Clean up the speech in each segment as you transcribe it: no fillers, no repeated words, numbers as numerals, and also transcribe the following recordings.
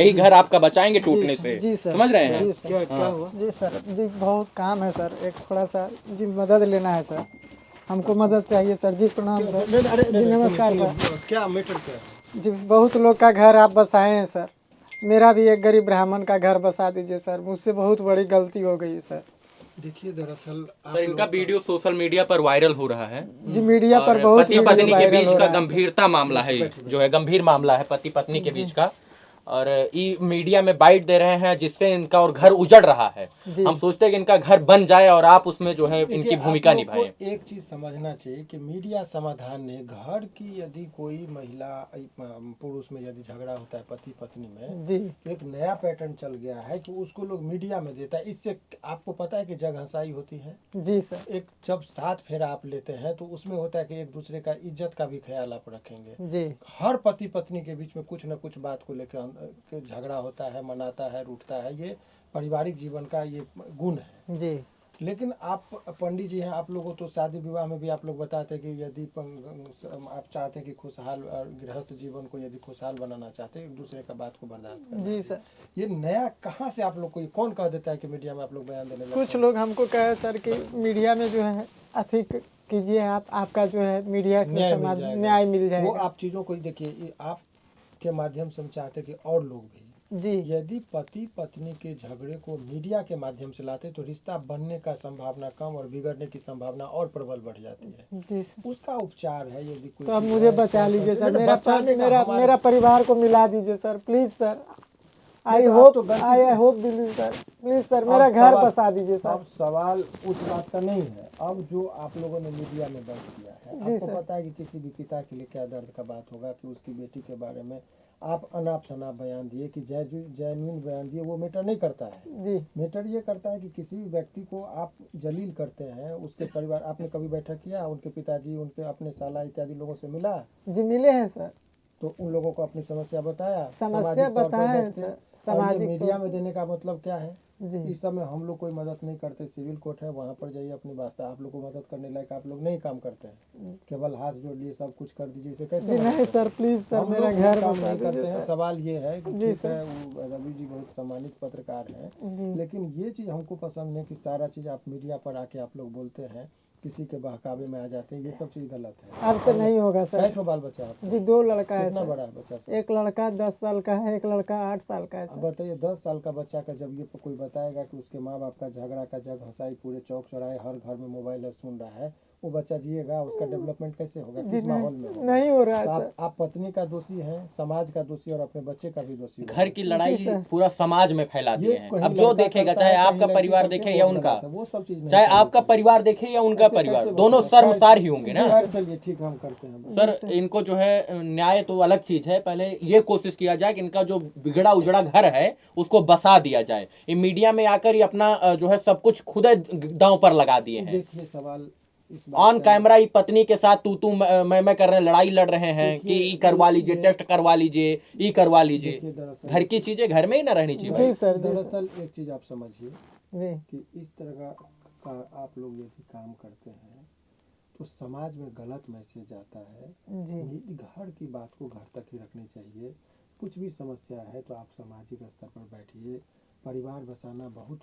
यही घर आपका बचाएंगे टूटने से। जी सर। समझ रहे हैं? जी सर। क्या हुआ? जी सर, जी बहुत काम है सर, एक थोड़ा सा जी मदद लेना है सर, हमको मदद चाहिए सर जी। प्रणाम सर जी, नमस्कार सर। क्या मैटर क्या है? जी बहुत लोग का घर आप बसाए हैं सर, मेरा भी एक गरीब ब्राह्मण का घर बसा दीजिए सर, मुझसे बहुत बड़ी गलती हो गई सर। देखिए दरअसल सर इनका वीडियो सोशल मीडिया पर वायरल हो रहा है। जी मीडिया पर और बहुत पति वीडियो पत्नी के वायरल बीच हो का रहा है सर। गंभीरता मामला है, जो है गंभीर मामला है पति पत्नी के जी। बीच का। और ये मीडिया में बाइट दे रहे हैं जिससे इनका और घर उजड़ रहा है। जी। हम सोचते हैं कि इनका घर बन जाए और आप उसमें जो है इनकी भूमिका निभाएं। एक चीज समझना चाहिए कि मीडिया समाधान ने घर की यदि कोई महिला पुरुष में यदि झगड़ा होता है पति पत्नी में, जी तो एक नया पैटर्न चल गया है कि उसको लोग मीडिया में देता है। इससे आपको पता है कि जग हंसाई होती है। जी सर। एक जब साथ फेरा आप लेते हैं तो उसमें होता है कि एक दूसरे का इज्जत का भी ख्याल आप रखेंगे। जी हर पति पत्नी के बीच में कुछ न कुछ बात को लेकर के झगड़ा होता है, मनाता है, रूठता है। ये पारिवारिक जीवन का ये गुण है। जी लेकिन आप पंडित जी हैं, आप लोगों तो शादी विवाह में भी आप लोग बताते हैं कि यदि आप चाहते हैं कि खुशहाल गृहस्थ जीवन को यदि खुशहाल बनाना चाहते हैं, एक दूसरे का बात को बर्दाश्त करना। जी सर। ये नया कहाँ से आप लोग को, कौन कह देता है कि मीडिया में आप लोग बयान देने लगते कुछ हैं? लोग हमको कहे सर कि मीडिया में जो है अधिक कीजिए आप, आपका जो है मीडिया के न्याय मिल समाज जाएगा। न्याय मिल वो जाएगा। आप चीज़ों को देखिए, ये आपके माध्यम से हम चाहते हैं कि और लोग भी, जी यदि पति पत्नी के झगड़े को मीडिया के माध्यम से लाते तो रिश्ता बनने का संभावना कम और बिगड़ने की संभावना और प्रबल बढ़ जाती है। जी सर। उसका उपचार है। यदि कोई तो अब चीज़ मुझे है, बचा तो लीजिए सर, नहीं, मेरा बचाने का मेरा हमारे- मेरा परिवार को मिला दीजिए सर, प्लीज सर। आई देखो, आप होप तो गलती आई से- hope believe sir, please sir मेरा अब घर सवाल- बसा दीजिए सर। अब सवाल उस बात का नहीं है। अब जो आप लोगों ने मीडिया में दर्ज किया है, जी आपको सर। पता है कि किसी भी पिता के लिए क्या दर्द का बात होगा कि उसकी बेटी के बारे में आप अनाप शनाप बयान दिए कि जैन्युइन बयान दिए, वो मैटर नहीं करता है। जी मैटर ये करता है कि किसी भी व्यक्ति को आप जलील करते हैं, उसके परिवार, आपने कभी बैठक किया, उनके पिताजी, उनके अपने साला इत्यादि लोगों से मिला, जी मिले हैं सर, तो उन लोगों को अपनी समस्या बताया, समस्या सामाजिक तौर पर बताएं बैठते। सर, और ये सामाजिक मीडिया तौर में देने का मतलब क्या है? जी इस समय हम लोग कोई मदद नहीं करते। सिविल कोर्ट है, वहाँ पर जाइए, अपनी वास्ता। आप लोग को मदद करने लायक आप लोग नहीं काम करते हैं, केवल हाथ जोड़ लिए सब कुछ कर दीजिए, इसे कैसे जी मदद नहीं करें? सर, प्लीज सर हम मेरा लोग वो घर काम बसा नहीं करते दीजिए हैं। सर। सवाल ये है कि जी ठीक सर। है, वो रवि जी बहुत सम्मानित पत्रकार हैं, जी लेकिन ये चीज़ हमको पसंद नहीं कि सारा चीज़ आप मीडिया पर आके आप लोग बोलते हैं, किसी के बहकावे में आ जाते हैं। ये सब चीज़ गलत है। अब से नहीं होगा कै सर। ठो बाल बच्चा आपका? जी 2 लड़का है कितना सर, बड़ा है बच्चा सब? एक लड़का 10 साल का है, एक लड़का 8 साल का है अब सर। बताइए, 10 साल का बच्चा का जब ये कोई बताएगा कि उसके माँ बाप का झगड़ा का जग हंसाई पूरे चौक चौराहे हर घर में मोबाइल है, सुन रहा है, वो बच्चा जिएगा? उसका डेवलपमेंट कैसे होगा? जी किस माहौल में होगा? नहीं हो रहा है तो सर। आप पत्नी का दोषी हैं, समाज का दोषी, और अपने बच्चे का भी दोषी घर की लड़ाई जी सर। पूरा समाज में फैला दिए हैं। कहीं अब जो लड़का देखेगा, करता चाहे है, आपका कहीं परिवार लड़की देखे करके या वो उनका, गलत है। वो सब चीज़ नहीं चाहे करनी आपका चाहिए। परिवार देखे या उनका ऐसे परिवार, कैसे दोनों बोल सकते हैं? शर्मसार ही होंगे ना। खैर, चलिए ठीक है, हम करते हैं। सर इनको जो है न्याय तो अलग चीज है, पहले ये कोशिश किया जाए कि इनका जो बिगड़ा उजड़ा घर है उसको बसा दिया जाए। ये मीडिया में आकर ये अपना जो है सब कुछ खुद दांव पर लगा दिए हैं। देखिए, सवाल इस बात ऑन का- कैमरा ही पत्नी के साथ तू मैं कर रहे हैं, लड़ाई लड़ रहे हैं कि देखिए, ई करवा लीजिए, ये- टेस्ट करवा लीजिए, ई करवा लीजिए। देखिए, दरअसल घर की चीजें घर में ही ना रहनी चाहिए जी भाई। सर, जी सर। दरअसल एक चीज़ आप समझिए जी कि इस तरह का आप लोग यदि काम करते हैं तो समाज में गलत मैसेज आता है। जी घर की बात को घर तक ही रखनी चाहिए। कुछ भी समस्या है तो आप सामाजिक स्तर पर बैठिए। परिवार बसाना बहुत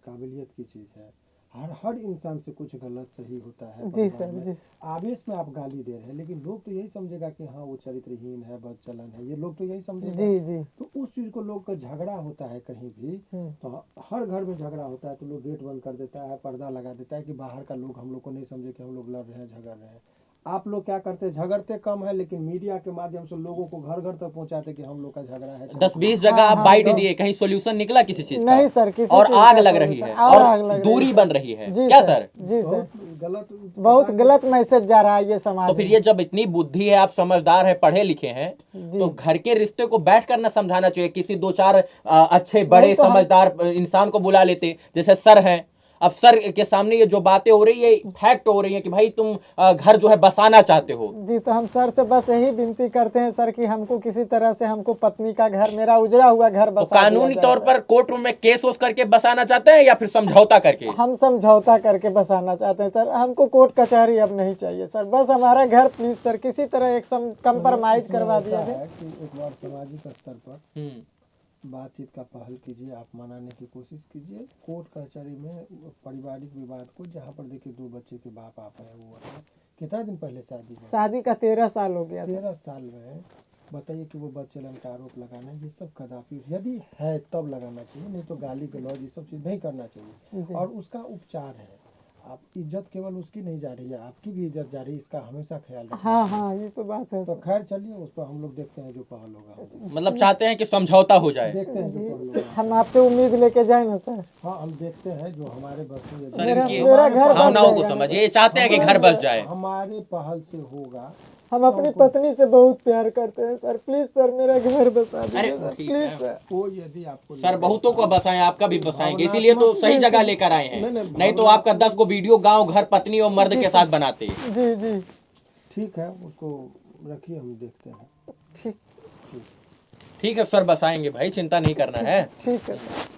काबिलियत की चीज़ है। हर इंसान से कुछ गलत सही होता है जी परिवार सर, में। जी आवेश में आप गाली दे रहे हैं, लेकिन लोग तो यही समझेगा कि हाँ वो चरित्रहीन है, बदचलन है, ये लोग तो यही समझेगा। जी जी तो उस चीज़ को लोग का झगड़ा होता है कहीं भी, तो हर घर में झगड़ा होता है तो लोग गेट बंद कर देता है, पर्दा लगा देता है कि बाहर का लोग हम लोग को नहीं समझे कि हम लोग लड़ रहे हैं, झगड़ रहे हैं। आप लोग क्या करते हैं? झगड़ते कम है, लेकिन मीडिया के माध्यम से लोगों को घर घर तक पहुंचाते कि हम लोग का झगड़ा है। 10-20 जगह आप बाइट दिए, कहीं सॉल्यूशन निकला किसी चीज का? नहीं सर, किसी और चीज आग का लग solution- रही है और आग लग और रही दूरी है। बन रही है, जी क्या सर, सर? जी सर, गलत बहुत गलत मैसेज जा रहा है ये समाज तो फिर में। ये जब इतनी बुद्धि है, आप समझदार है, पढ़े लिखे हैं, जी। तो घर के रिश्ते को बैठ कर ना समझाना चाहिए। किसी 2-4 अच्छे बड़े नहीं तो हम- समझदार इंसान को बुला लेते, जैसे सर हैं, अब सर के सामने ये जो बातें हो रही है फैक्ट हो रही है कि भाई तुम घर जो है बसाना चाहते हो। जी तो हम सर से बस यही विनती करते हैं सर कि हमको किसी तरह से हमको पत्नी का घर, मेरा उजड़ा हुआ घर तो बसा दिया कानूनी जाए तौर सर। पर कोर्ट में केस वोस करके बसाना चाहते हैं या फिर समझौता करके? हम समझौता करके बसाना चाहते हैं सर, हमको कोर्ट कचहरी अब नहीं चाहिए सर, बस हमारा घर प्लीज सर किसी तरह एक कंप्रोमाइज इसमें करवा ऐसा दिया जाए। है कि एक बार सामाजिक स्तर पर हम्म, बातचीत का पहल कीजिए, आप मनाने की कोशिश कीजिए। कोर्ट कचहरी में पारिवारिक विवाद को, जहाँ पर देखिए 2 बच्चे के बाप आप हैं, वो है, कितना दिन पहले शादी हुआ? शादी का 13 साल हो गया सर। 13 साल में बताइए कि वो बदचलन का आरोप लगाना, ये सब कदापि यदि है तब लगाना चाहिए, नहीं तो गाली गलौज ये सब चीज़ नहीं करना चाहिए। जी। और उसका उपचार है, आप इज्जत केवल उसकी नहीं जा रही है, आपकी भी इज्जत जा रही है, इसका हमेशा ख्याल रखना। हाँ हाँ ये तो बात है तो सर। खैर चलिए, उस पर हम लोग देखते हैं जो पहल होगा, मतलब चाहते हैं कि समझौता हो जाए। देखते हैं जो पहल जी होगा। हम आपसे उम्मीद लेके जाए ना सर। हाँ, हम देखते हैं जो हमारे बस में, सर मेरा इनकी मेरा घर बस भावनाओं को जाएगा ना समझिए, ये चाहते हैं कि घर बस जाए। हमारे पहल से होगा। हम अपनी पत्नी से बहुत प्यार करते हैं सर, प्लीज सर मेरा घर बसा दीजिए अरे सर, ठीक प्लीज है। सर। वो यदि आपको सर बहुतों को बसाएं, आपका भी बसाएंगे, इसीलिए तो सही जी, जगह जी। लेकर आए हैं। नहीं, नहीं तो आपका 10 को वीडियो गांव घर पत्नी और मर्द जी, के साथ बनाते। जी जी ठीक है, उसको रखिए, हम देखते हैं। ठीक ठीक है सर, बसाएंगे भाई, चिंता नहीं करना है। ठीक है सर।